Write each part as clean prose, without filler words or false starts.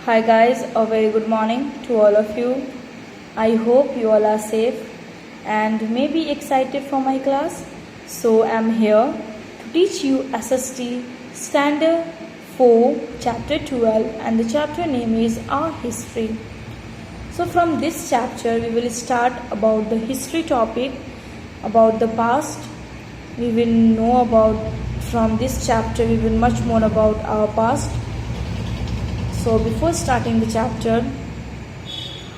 Hi guys, a very good morning to all of you. I hope you all are safe and maybe excited for my class. So I'm here to teach you SST Standard 4 Chapter 12 and the chapter name is Our History. So from this chapter we will start about the history topic, about the past. We will know about from this chapter we will much more about our past. So before starting the chapter,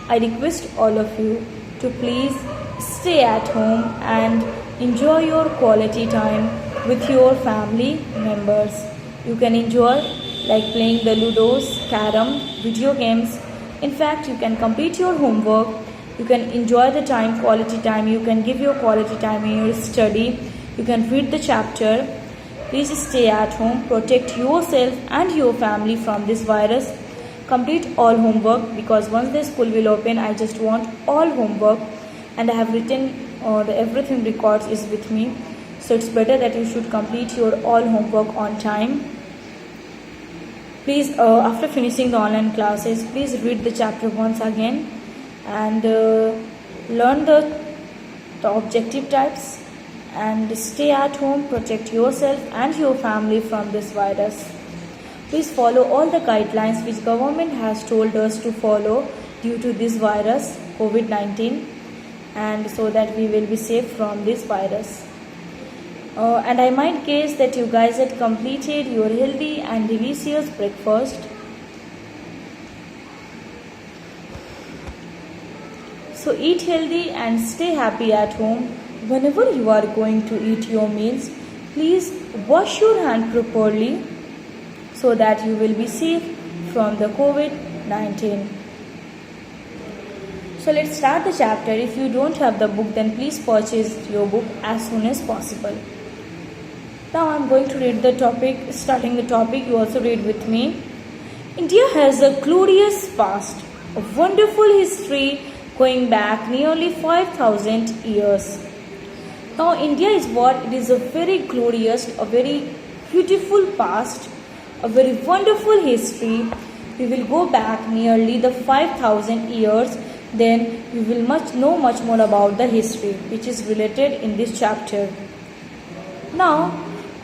I request all of you to please stay at home and enjoy your quality time with your family members. You can enjoy like playing the Ludos, Carom, video games. In fact, you can complete your homework. You can enjoy the time, quality time. You can give your quality time in your study. You can read the chapter. Please stay at home, protect yourself and your family from this virus. Complete all homework because once the school will open, I just want all homework and I have written everything records is with me. So it's better that you should complete your all homework on time. Please, after finishing the online classes, please read the chapter once again and learn the objective types. And stay at home, protect yourself and your family from this virus. Please follow all the guidelines which government has told us to follow due to this virus COVID-19 and so that we will be safe from this virus. And I might guess that you guys had completed your healthy and delicious breakfast. So eat healthy and stay happy at home. Whenever you are going to eat your meals, please wash your hand properly so that you will be safe from the COVID-19. So let's start the chapter. If you don't have the book, then please purchase your book as soon as possible. Now I'm going to read the topic. Starting the topic, you also read with me. India has a glorious past, a wonderful history going back nearly 5,000 years. Now India is what? It is a very glorious, a very beautiful past, a very wonderful history. We will go back nearly the 5,000 years. Then we will know much more about the history which is related in this chapter. Now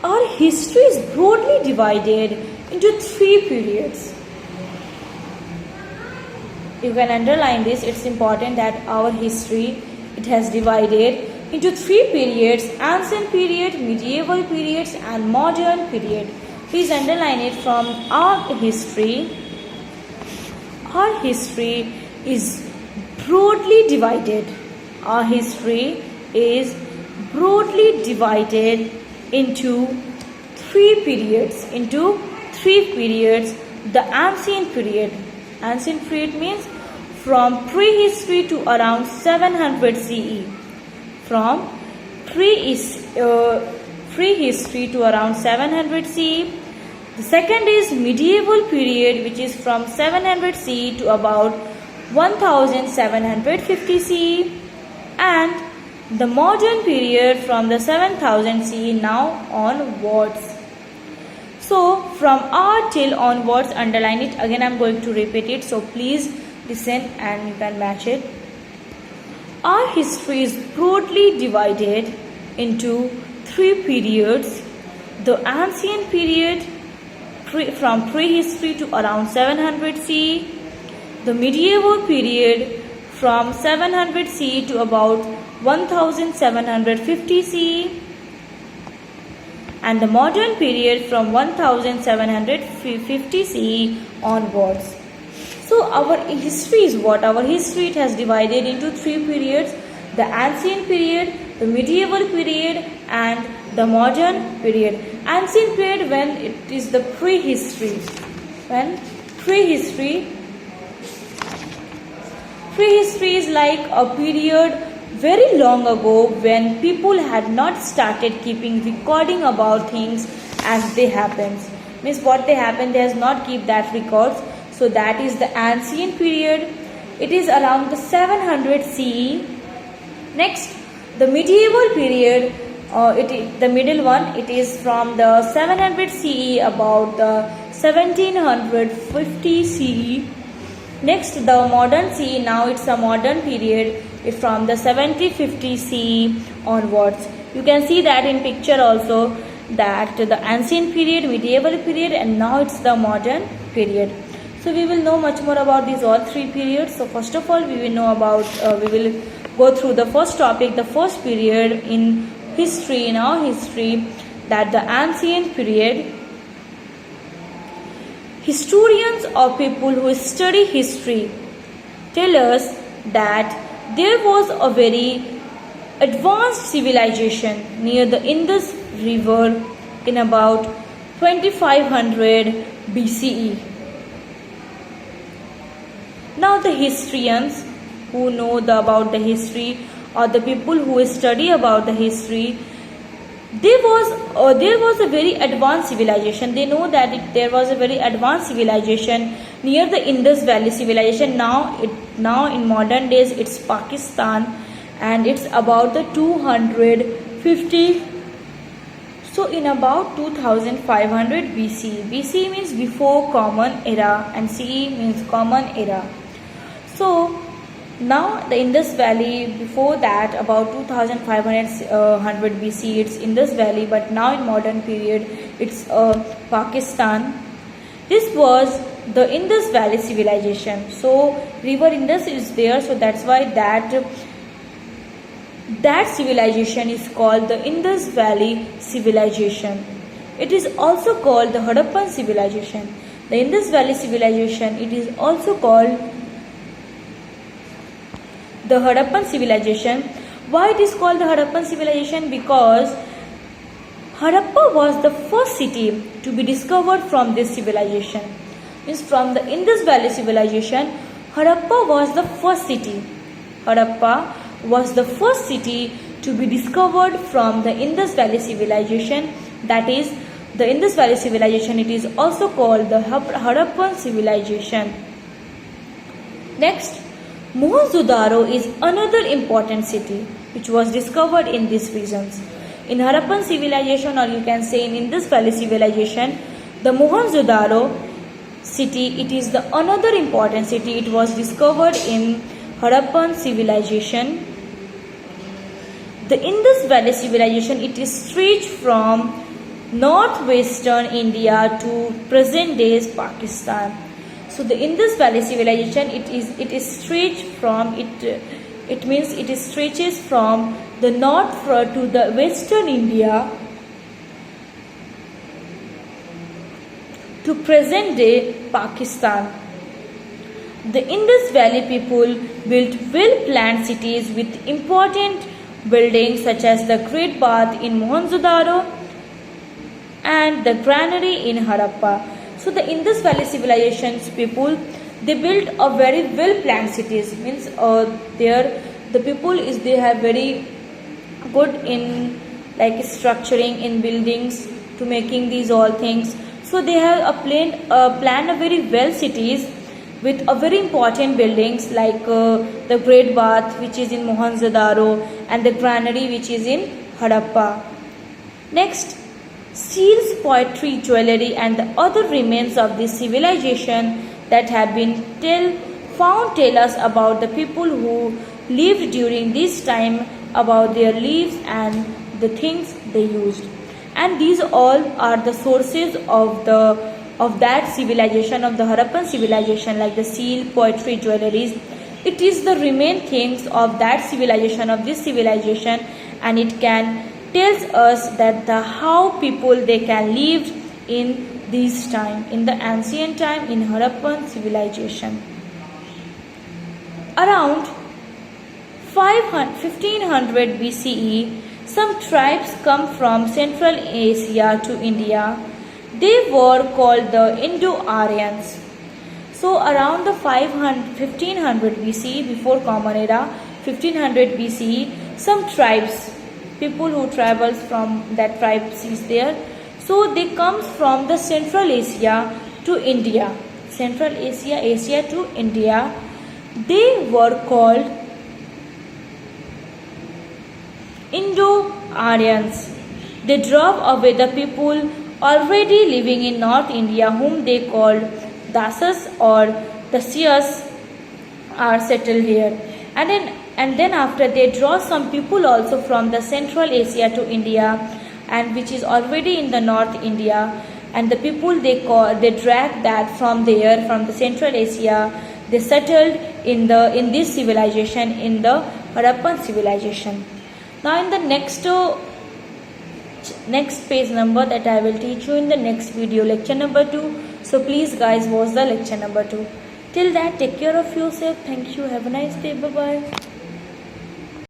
our history is broadly divided into 3 periods. You can underline this. It's important that our history, it has divided into 3 periods: ancient period, medieval periods and modern period. Please underline it. From our history is broadly divided. Our history is broadly divided into 3 periods. The ancient period. Ancient period means from prehistory to around 700 CE. From prehistory to around 700 CE. The second is medieval period, which is from 700 CE to about 1750 CE, and the modern period from the 7000 CE now onwards. So from R till onwards, underline it. Again I am going to repeat it, so please listen and you can match it. Our history is broadly divided into 3 periods. The ancient period from prehistory to around 700 CE, the medieval period from 700 CE to about 1750 CE, and the modern period from 1750 CE onwards. So our history is what? Our history, it has divided into 3 periods: the ancient period, the medieval period and the modern period. Ancient period, when it is the prehistory. When prehistory is like a period very long ago when people had not started keeping recording about things as they happen. Means what they happen, they has not keep that records. So that is the ancient period. It is around the 700 CE. Next, the medieval period, the middle one, it is from the 700 CE about the 1750 CE. Next, the modern CE, now it's a modern period, it's from the 1750 CE onwards. You can see that in picture also, that the ancient period, medieval period, and now it's the modern period. So we will know much more about these all three periods. So first of all, we will know about, we will go through the first topic, the first period in history, in our history, that the ancient period. Historians or people who study history tell us that there was a very advanced civilization near the Indus River in about 2500 BCE. Now the historians who know about the history, or the people who study about the history, there was a very advanced civilization. They know that there was a very advanced civilization near the Indus Valley civilization. Now in modern days it's Pakistan, and it's about the 250. So in about 2500 BC. BC means before Common Era, and CE means Common Era. So now the Indus Valley, before that about 2500 BC it's Indus Valley, but now in modern period it's Pakistan. This was the Indus Valley civilization. So river Indus is there, so that's why that civilization is called the Indus Valley civilization. It is also called the Harappan civilization. The Indus Valley civilization, it is also called the Harappan civilization. Why it is called the Harappan civilization? Because Harappa was the first city to be discovered from this civilization. Means from the Indus Valley civilization, Harappa was the first city. Harappa was the first city to be discovered from the Indus Valley civilization. That is the Indus Valley civilization. It is also called the Harappan civilization. Next, Mohenjo-daro is another important city which was discovered in these regions. In Harappan civilization, or you can say in Indus Valley civilization, the Mohenjo-daro city, it is the another important city. It was discovered in Harappan civilization. The Indus Valley civilization, it is stretched from northwestern India to present day Pakistan. So the Indus Valley civilization, it is stretched from it means it stretches from the north to the western India to present day Pakistan. The Indus Valley people built well planned cities with important buildings such as the Great Bath in Mohenjo-daro and the granary in Harappa. So the Indus Valley civilizations people, they built a very well planned cities. Means there the people is, they have very good in like structuring in buildings to making these all things. So they have planned a very well cities with a very important buildings like the Great Bath which is in Mohenjo-daro and the granary which is in Harappa. Next, seals, poetry, jewelry and the other remains of this civilization that have been found tell us about the people who lived during this time, about their lives and the things they used. And these all are the sources of that civilization, of the Harappan civilization, like the seal, poetry, jewelries. It is the remain things of that civilization, of this civilization, and it can tells us that how people they can live in this time, in the ancient time, in Harappan civilization. Around 1500 BCE, some tribes come from Central Asia to India. They were called the Indo-Aryans. So around the 1500 BCE, before Common Era, 1500 BCE, some tribes, people who travels from that tribes is there. So they comes from the Central Asia to India. Central Asia to India. They were called Indo-Aryans. They drove away the people already living in North India, whom they called Dasas or Dasyas, are settled here. And then after, they draw some people also from the Central Asia to India, and which is already in the North India, and the people they drag that from there, from the Central Asia, they settled in this civilization, in the Harappan civilization. Now in the next page number that I will teach you in the next video, lecture number 2. So please guys, watch the lecture number 2. Till that, take care of yourself. Thank you. Have a nice day. Bye bye.